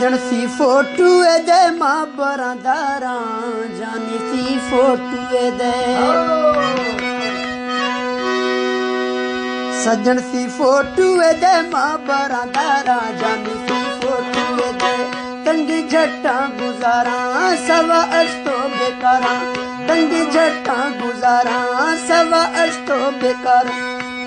सजन C photo दे मां बरादारा जानी C photo दे सजन C photo दे मां बरादारा जानी सी फोटू दे तंगी झट्टा गुजारा सवा अश्तो बेकारा तंगी झट्टा गुजारा सवा अश्तो बेकारा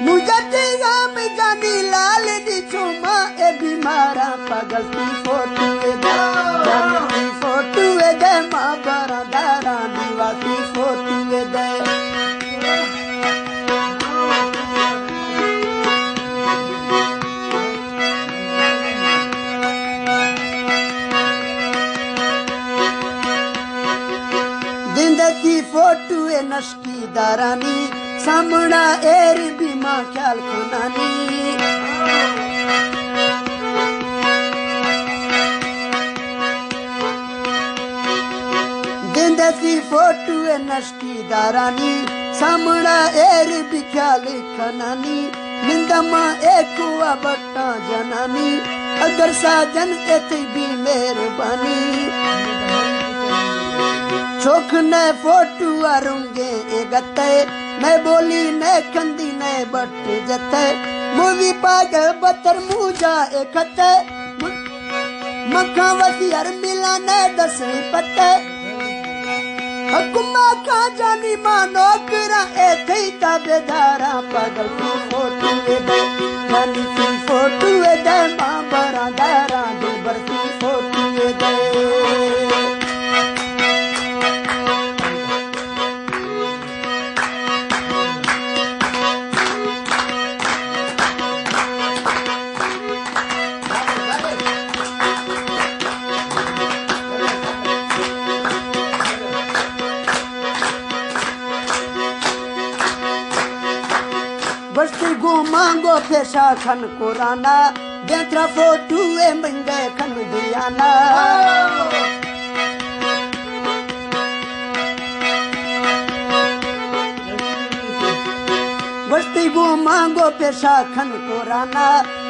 मुझे गाम जानी लाल दी छुमा ए बीमारा पागल सी फोटू दे जानी सी फोटू दे मां बरादारा दीवा सी फोटू दे की फोटू नशकी दारानी सामना एर बीमा ख्याल खानानी की फोटू नशकी दारानी सामना एर भी ख्याल खानानी निंदमा एक हुआ बट्टा जनानी अगर साजन एती भी मेहरबानी चोख ने फोटू आरूंगे ए गते मैं बोली ने खंदी ने बट जते मूवी पागल बतर मुझा ए खते मखा वसियर मिला ने दसवीं पते हुकुमा का जानी मां नौकरा ए थई ताबेदारा पागल की फोटू दे जानी की फोटू दे मां बरादारा दे बरती फोटू दे बस्ती गो मांगो पेशा खन कोराना बेतरा फोटू ए मंगे खन दियाना बस्ती गो मांगो पेशा खन कोराना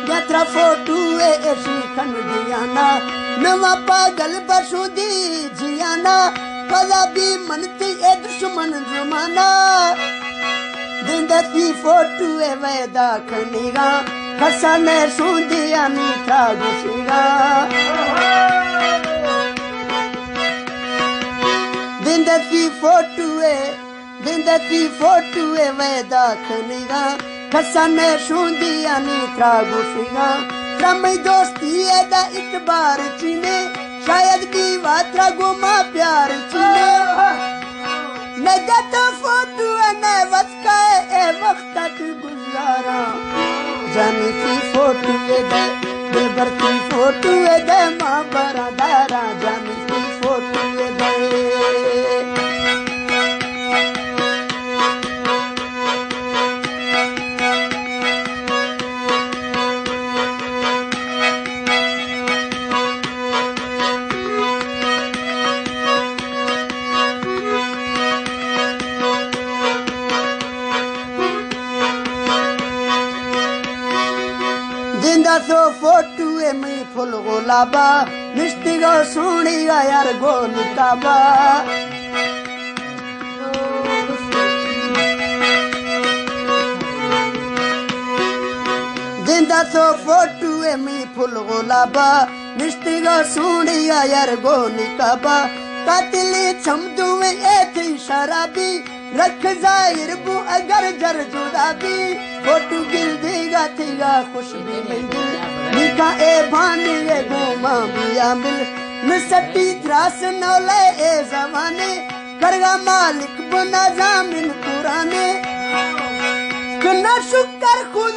बेतरा फोटू ए ऐसी खन दियाना नवा पागल बसुदी जियाना कला भी मनती ए दुश्मन जमाना की फोटू वैदा खनीगा खसने सुंदिया मीठा गुसीगा की फोटू वैदा खनीगा खसने सुंदिया मीठा गुसीगा रमी दोस्ती एदा इतबार चीने शायद की वात्रा गुमा प्यार चीने नजत फोटू ने वस्काए ए वक्त गुजारा जानी की फोटू दे बेबर की फोटू दे मां बरादारा जानी की फोटू दे सो फोटू में फुल गुलाबा मिस्टिगा सुनिया यार गोलिकाबा जिंदा सो फोटू में फुल गुलाबा मिस्टिगा सुनिया यार गोलिकाबा कातिली छमदू में ए थी शराबी रख जाहिर बु अगर जर जुदा भी फोटू गिल देगा थीगा खुश भी मिल निका ए भानी ए घूमा बिया मिल मिसटी त्रास नौले ए जमाने करगा मालिक बुना जामिन पुराने कना शुक्र खुदा